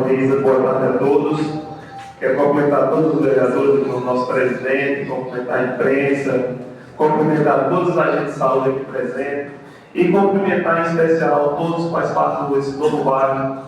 Luísa, boa tarde a todos. Quero cumprimentar todos os vereadores, o nosso presidente, cumprimentar a imprensa, cumprimentar todos os agentes de saúde aqui presentes e cumprimentar em especial todos que fazem parte desse novo bairro,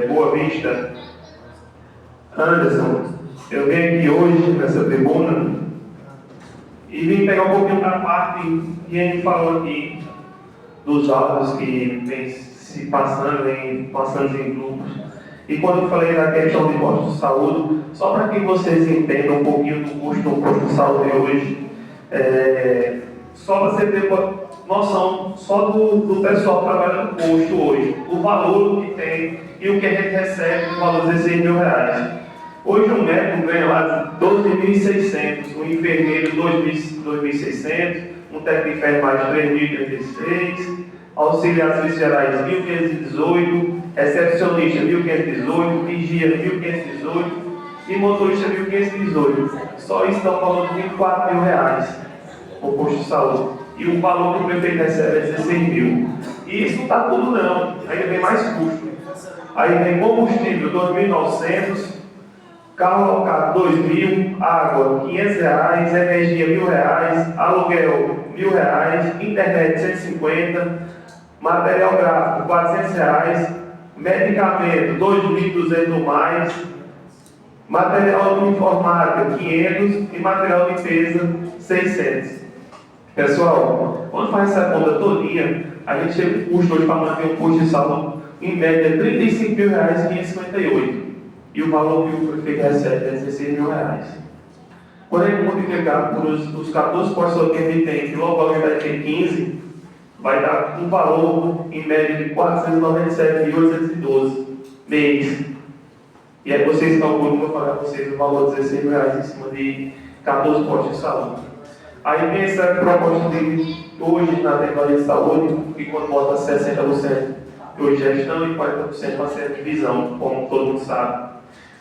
Boa Vista. Anderson, eu venho aqui hoje nessa tribuna e vim pegar um pouquinho da parte que a gente falou aqui dos áudios que vem se passando em grupos. E quando eu falei da questão de posto de saúde, só para que vocês entendam um pouquinho do custo do posto de saúde hoje, só para você ter noção só do pessoal que trabalha no posto hoje, o valor que tem e o que a gente recebe, o valor de R$16.000. Hoje um médico ganha lá 12.600, um enfermeiro 2.600, um técnico de enfermagem 3.036, auxiliar serviços gerais 1.518, recepcionista 1.518, vigia 1.518 e motorista 1.518. Só isso dá um valor de R$24.000 o posto de saúde. E o valor que o prefeito recebe é 16.000. E isso não está tudo não, ainda vem mais custo. Aí vem combustível 2.900, carro alocado 2.000, água R$500, energia R$1.000, aluguel R$1.000, internet 150, material gráfico R$400, medicamento 2.200 mais, material de informática 500 e material de limpeza 600. Pessoal, quando faz essa conta todinha, a gente chega o custo hoje para manter um posto de saúde em média R$35.558. E o valor que o prefeito recebe é R$16.000. Quando a gente multiplicar por os 14 postos que a gente tem, que logo alguém vai ter 15, vai dar um valor em média de R$497.812 mês. E aí vocês calculam, como eu falei a vocês, o valor de R$16.000 em cima de 14 postos de saúde. Aí tem essa proposta de hoje na tecnologia de saúde, que quando bota 60% de gestão e 40% para ser divisão, como todo mundo sabe.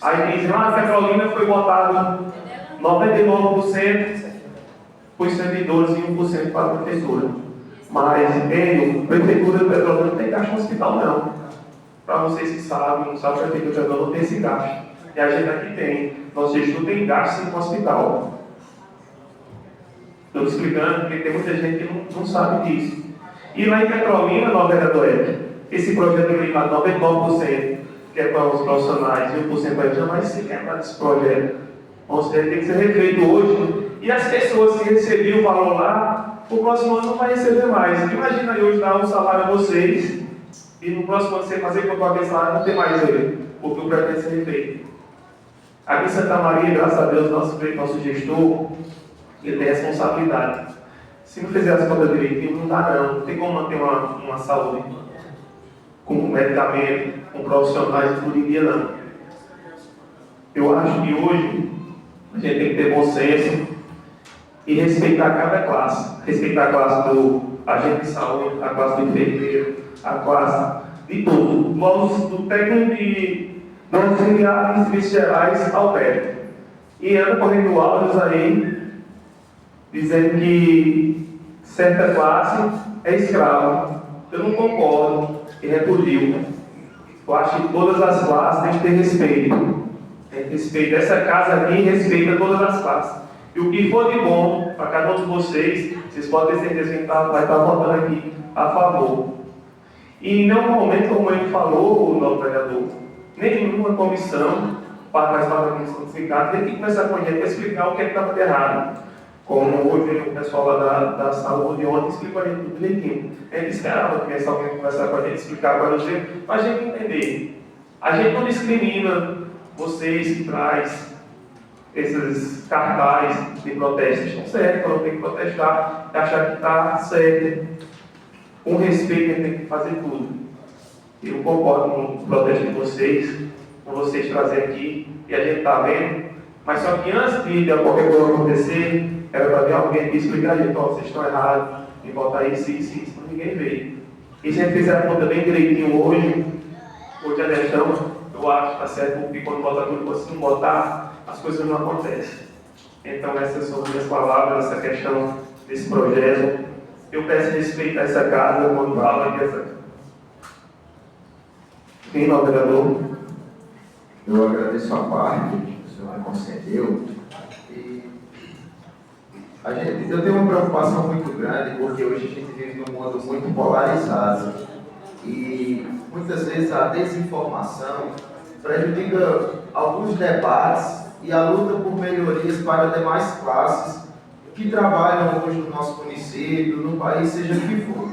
Aí dizem, a Petrolina foi botado 99% para os servidores e 1% para a prefeitura. Mas, a prefeitura de Petrolina não tem gasto no hospital, não. Para vocês que sabem, não sabem, a prefeitura de Petrolina não tem esse gasto. E a gente aqui tem. Nosso gestor tem gasto no hospital. Estou explicando porque tem muita gente que não sabe disso. E lá em Petrolina, no vereador Ed, esse projeto é limitado 99%, que é para os profissionais, e 1% para eles, jamais se quebrar desse projeto. Ou seja, tem que ser refeito hoje. E as pessoas que recebiam o valor lá, o próximo ano não vai receber mais. Imagina aí hoje dar um salário a vocês, e no próximo ano você fazer com qualquer salário, não tem mais ele, porque o projeto tem que ser refeito. Aqui em Santa Maria, graças a Deus, nosso gestor, ele tem responsabilidade. Se não fizer as contas direitinho, não dá não. Não tem como manter uma saúde com medicamento, com profissionais, tudo em dia não. Eu acho que hoje a gente tem que ter bom senso e respeitar cada classe. Respeitar a classe do agente de saúde, a classe do enfermeiro, a classe de tudo. Do técnico do auxiliar de serviços gerais ao médico. E anda correndo áudios aí dizendo que certa classe é escrava. Eu não concordo e repudio. Eu acho que todas as classes têm que ter respeito. Tem respeito. Essa casa aqui respeita todas as classes. E o que for de bom para cada um de vocês podem ter certeza que a gente vai estar votando aqui a favor. E em nenhum momento, como ele falou, o novo vereador, nenhuma comissão para a comissão do sindicato tem que começar com a gente para explicar o que é que estava errado. Como hoje o pessoal lá da saúde ontem explicou a gente tudo direitinho. A gente esperava que viesse alguém conversar com a gente, explicar para a gente entender. A gente não discrimina vocês que traz esses cartazes de protesto. Estão certos, não tem que protestar, achar que está certo. Com respeito, a gente tem que fazer tudo. Eu concordo com o protesto de vocês, com vocês trazerem aqui, e a gente está vendo. Mas só que antes de qualquer coisa acontecer, era para ter alguém que explicar a gente, vocês estão errados, em botar isso, para ninguém ver. E se a gente fizer a conta bem direitinho hoje a gestão, eu acho que está certo, porque quando bota tudo, se não botar, as coisas não acontecem. Então, essas são as minhas palavras, essa questão desse projeto. Eu peço respeito a essa casa quando fala que essa. Sim, vereador. Eu agradeço a parte que o senhor me concedeu. E eu tenho uma preocupação muito grande, porque hoje a gente vive num mundo muito polarizado. E muitas vezes a desinformação prejudica alguns debates e a luta por melhorias para demais classes que trabalham hoje no nosso município, no país, seja o que for.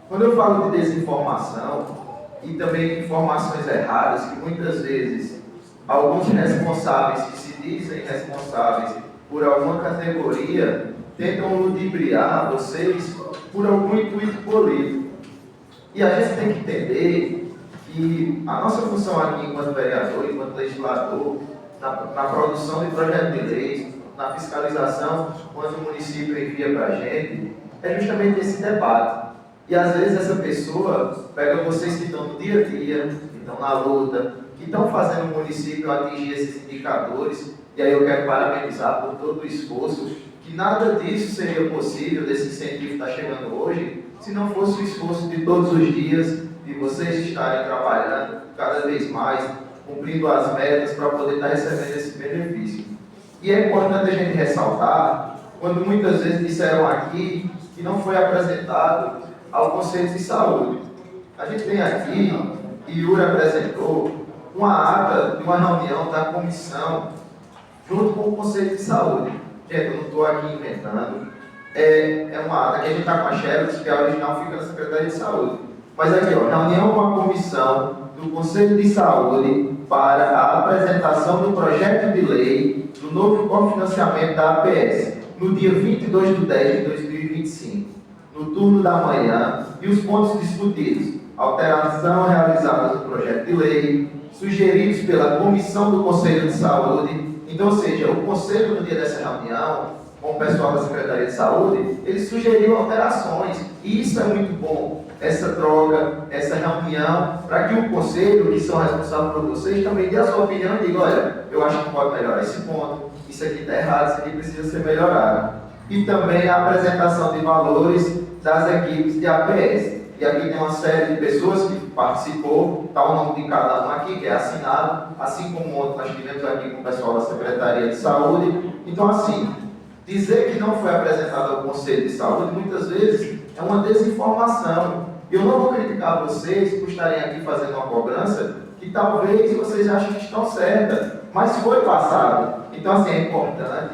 Quando eu falo de desinformação e também de informações erradas, que muitas vezes alguns responsáveis que se dizem responsáveis por alguma categoria tentam ludibriar vocês por algum intuito político. E a gente tem que entender que a nossa função aqui enquanto vereador, enquanto legislador, na produção de projetos de leis, na fiscalização, quando o município envia para a gente, é justamente esse debate. E às vezes essa pessoa pega vocês que estão no dia a dia, que estão na luta, que estão fazendo o município atingir esses indicadores, e aí eu quero parabenizar por todo o esforço, que nada disso seria possível, desse incentivo que está chegando hoje, se não fosse o esforço de todos os dias, de vocês estarem trabalhando cada vez mais, cumprindo as metas para poder estar recebendo esse benefício. E é importante a gente ressaltar, quando muitas vezes disseram aqui que não foi apresentado ao Conselho de Saúde. A gente tem aqui, e Yuri apresentou, uma ata de uma reunião da comissão junto com o Conselho de Saúde. Gente, eu não estou aqui inventando. É uma ata que a gente está com a Xerox, que a original fica na Secretaria de Saúde. Mas aqui, ó, reunião com a comissão do Conselho de Saúde para a apresentação do projeto de lei do novo cofinanciamento da APS, no dia 22/10/2025, no turno da manhã, e os pontos discutidos: alteração realizada no projeto de lei, sugeridos pela Comissão do Conselho de Saúde. Então, ou seja, o Conselho, no dia dessa reunião, com o pessoal da Secretaria de Saúde, eles sugeriram alterações, e isso é muito bom, essa troca, essa reunião, para que o Conselho, que são responsáveis por vocês, também dê a sua opinião e diga: olha, eu acho que pode melhorar esse ponto, isso aqui está errado, isso aqui precisa ser melhorado. E também a apresentação de valores das equipes de APS. E aqui tem uma série de pessoas que participou, está o nome de cada um aqui, que é assinado, assim como ontem nós tivemos aqui com o pessoal da Secretaria de Saúde. Então, assim, dizer que não foi apresentado ao Conselho de Saúde, muitas vezes, é uma desinformação. Eu não vou criticar vocês por estarem aqui fazendo uma cobrança que talvez vocês achem que estão certas, mas foi passado. Então, assim, é importante.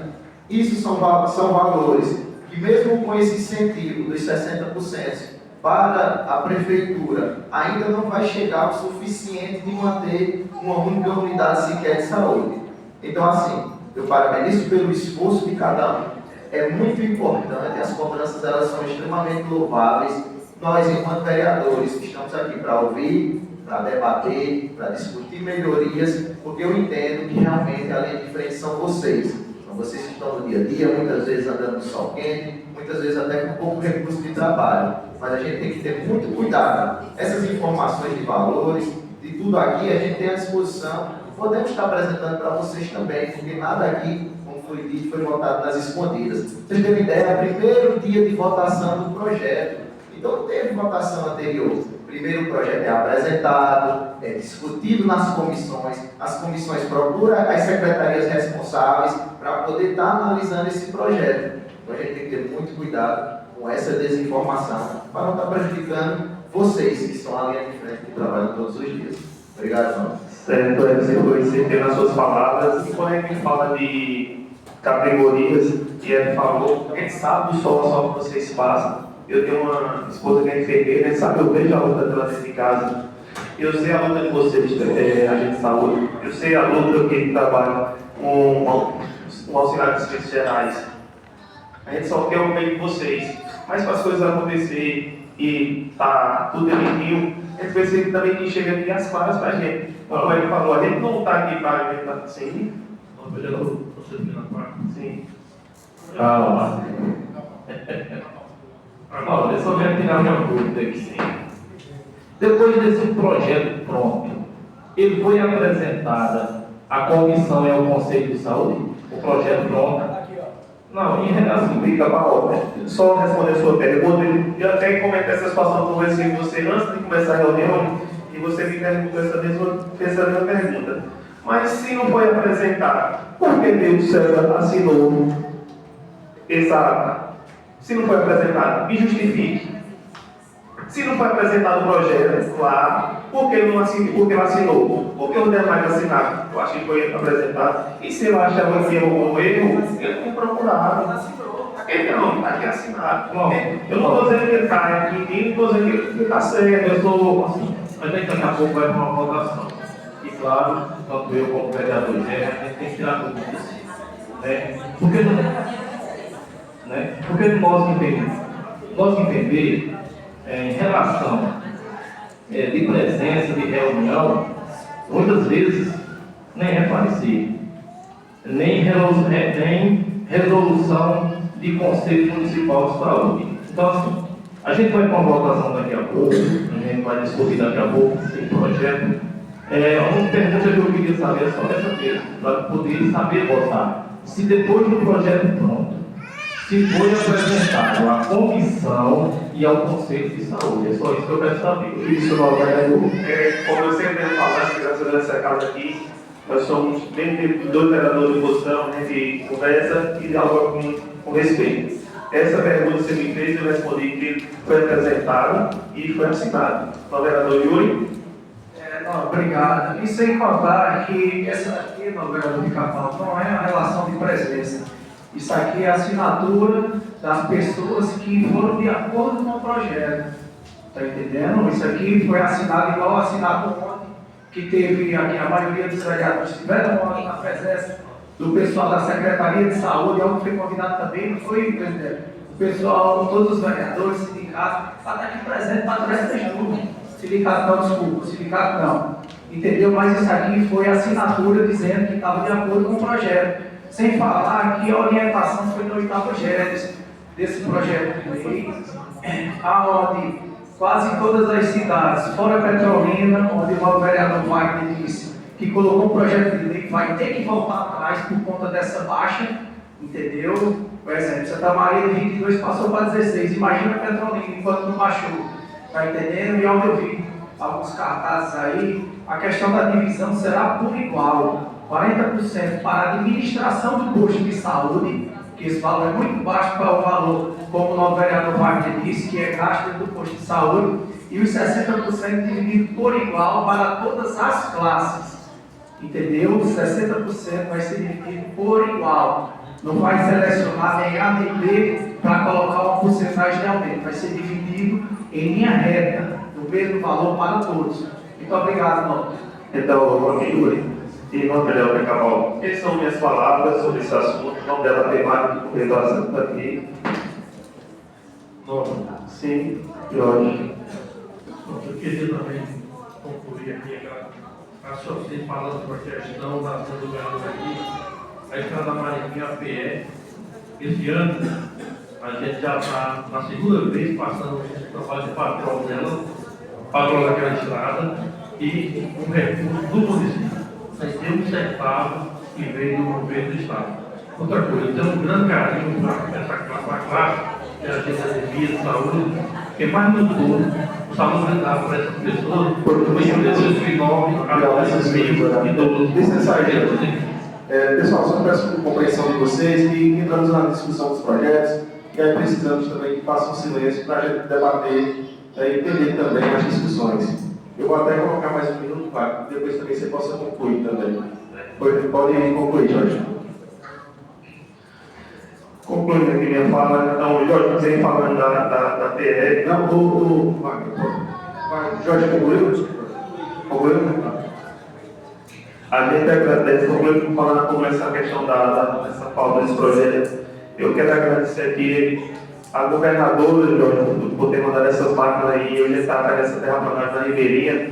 Isso são valores que, mesmo com esse incentivo dos 60%, para a prefeitura, ainda não vai chegar o suficiente de manter uma única unidade sequer de saúde. Então, assim, eu parabenizo pelo esforço de cada um. É muito importante, as cobranças elas são extremamente louváveis. Nós, enquanto vereadores, estamos aqui para ouvir, para debater, para discutir melhorias, porque eu entendo que realmente a linha de frente são vocês. São vocês que estão no dia a dia, muitas vezes andando no sol quente, muitas vezes até com pouco recurso de trabalho. Mas a gente tem que ter muito cuidado. Essas informações de valores, de tudo aqui, a gente tem à disposição. Podemos estar apresentando para vocês também, porque nada aqui, como foi dito, foi votado nas escondidas. Vocês terem ideia, é o primeiro dia de votação do projeto. Então não teve votação anterior. Primeiro o projeto é apresentado, é discutido nas comissões, as comissões procuram as secretarias responsáveis para poder estar analisando esse projeto. Então a gente tem que ter muito cuidado com essa desinformação, para não estar prejudicando vocês, que estão à linha de frente, que trabalham todos os dias. Obrigado, João. Certo, você foi nas suas palavras. E quando a gente fala de categorias, que ele falou, a gente sabe o sol que vocês passam. Eu tenho uma esposa que é enfermeira, ele sabe, eu vejo a luta dela dentro de casa. Eu sei a luta de vocês, agente de saúde. Eu sei a luta que ele trabalha com auxiliares de serviços gerais. A gente só quer o bem de vocês. Mas para as coisas acontecerem e tá tudo direitinho, a gente precisa também que chega aqui as claras para a gente. Como ele falou, a gente não está aqui para alimentar sem. Sim. Calma. Agora, eu só quero tirar uma dúvida aqui, sim. Depois desse projeto pronto, ele foi apresentado à comissão e ao Conselho de Saúde? O projeto pronto? Não, em relação fica para só responder a sua pergunta, eu até comentei essa situação com você antes de começar a reunião, e você me perguntou essa mesma pergunta. Mas se não foi apresentado, por que Deus César assinou essa ata? Se não foi apresentado, me justifique. Se não foi apresentado o projeto lá, por que ele não assinou? Por que não assinou? Por que os demais assinaram? Eu acho que foi apresentado. E se eu achava que houve um erro, ele tem procurado. Ele não, está aqui assinado. Bom, Eu não estou dizendo que ele está aqui, não estou dizendo que ele está certo. eu sou assim, mas daqui a pouco vai para uma votação. E claro, tanto eu como o vereador Gé, a gente tem que tirar dúvidas. Né? Porque nós entender em relação de presença, de reunião, muitas vezes nem é parecido, nem resolução de Conselho Municipal de Saúde. Então, assim, a gente vai para uma votação daqui a pouco, a gente vai discutir daqui a pouco esse projeto. Uma pergunta que eu queria saber é só essa mesmo, para poder saber votar. Se depois do projeto pronto, se foi apresentado à comissão e ao Conselho de Saúde, é só isso que eu quero saber. Isso, não, vereador. Como eu sempre venho falando, graças a Deus, essa casa aqui, nós somos bem dois vereadores de oposição, a gente conversa e dialoga com respeito. Essa pergunta que você me fez, eu respondi que foi apresentado e foi assinado. Então, vereador Yuri. Não, obrigado. E sem contar que essa aqui, no vereador Pica-Pau, não é uma relação de presença. Isso aqui é a assinatura das pessoas que foram de acordo com o projeto. Está entendendo? Isso aqui foi assinado igual assinado ontem, que teve aqui a maioria dos vereadores estiveram ontem na presença do pessoal da Secretaria de Saúde, onde foi convidado também, não foi, presidente? O pessoal, todos os vereadores, sindicatos, está aqui presente para durante tudo. Sindicato não, desculpa, sindicato não. Entendeu? Mas isso aqui foi a assinatura dizendo que estava de acordo com o projeto. Sem falar que a orientação foi no 8º GEDES desse projeto de lei, aonde quase todas as cidades, fora Petrolina, onde o vereador Wagner disse que colocou um projeto de lei, vai ter que voltar atrás por conta dessa baixa, entendeu? Por exemplo, Santa Maria de 22 passou para 16, imagina Petrolina enquanto não baixou, tá entendendo? E onde eu vi alguns cartazes aí, a questão da divisão será por igual. 40% para a administração do posto de saúde, que esse valor é muito baixo para o valor, como o novo vereador Wagner disse, que é gasto dentro do posto de saúde, e os 60% dividido por igual para todas as classes. Entendeu? Os 60% vai ser dividido por igual. Não vai selecionar nem A nem B para colocar uma porcentagem de aumento. Vai ser dividido em linha reta, do mesmo valor para todos. Muito obrigado, Norte. Então, vamos aqui, e não melhor que acabar. Essas são minhas palavras sobre esse assunto. Não dela ter mais do que corredor assunto aqui. Sim, Jorge. Eu queria também concluir aqui a sociedade falando para a questão da ação do vereador aqui. A Estrada Marinha PE, esse ano, a gente já está na segunda vez passando esse trabalho de patrão dela, patrão daquela estrada, e um recurso do município. Sem um centavo que veio do governo do Estado. Outra coisa, eu tenho um grande carinho para essa classe, que é a agência de saúde, porque mais no todo, o saúde dado para essas pessoas, foi em 2009, a 2012. Pessoal, só peço compreensão de vocês que entramos na discussão dos projetos e aí precisamos também que façam silêncio para a gente debater e entender também as discussões. Eu vou até colocar mais um minuto, para depois também você possa concluir também. Pode concluir, Jorge. Concluindo aqui minha fala, então, Jorge, você falando da PE. Não, Jorge, concluiu? Concluiu? A gente agradece, concluindo falando como essa questão dessa falta desse projeto. Eu quero agradecer aqui a governadora, Jorge, por ter mandado essas máquinas aí, eu já estava nessa terraplanagem na Ribeirinha,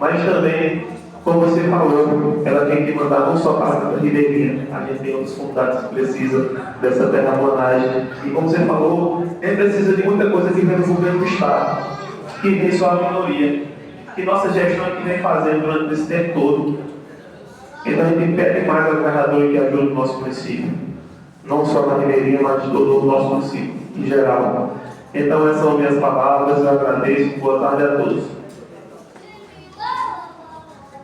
mas também, como você falou, ela tem que mandar não só para a Ribeirinha, a gente tem outros comunidades que precisam dessa terraplanagem, e como você falou, nem precisa de muita coisa que vem do governo do Estado, que vem só a minoria, que nossa gestão é que vem fazendo durante esse tempo todo. Então a gente pede mais ao governador que ajude o nosso município, não só na Ribeirinha, mas todo o nosso município em geral. Então essas são minhas palavras, eu agradeço, boa tarde a todos.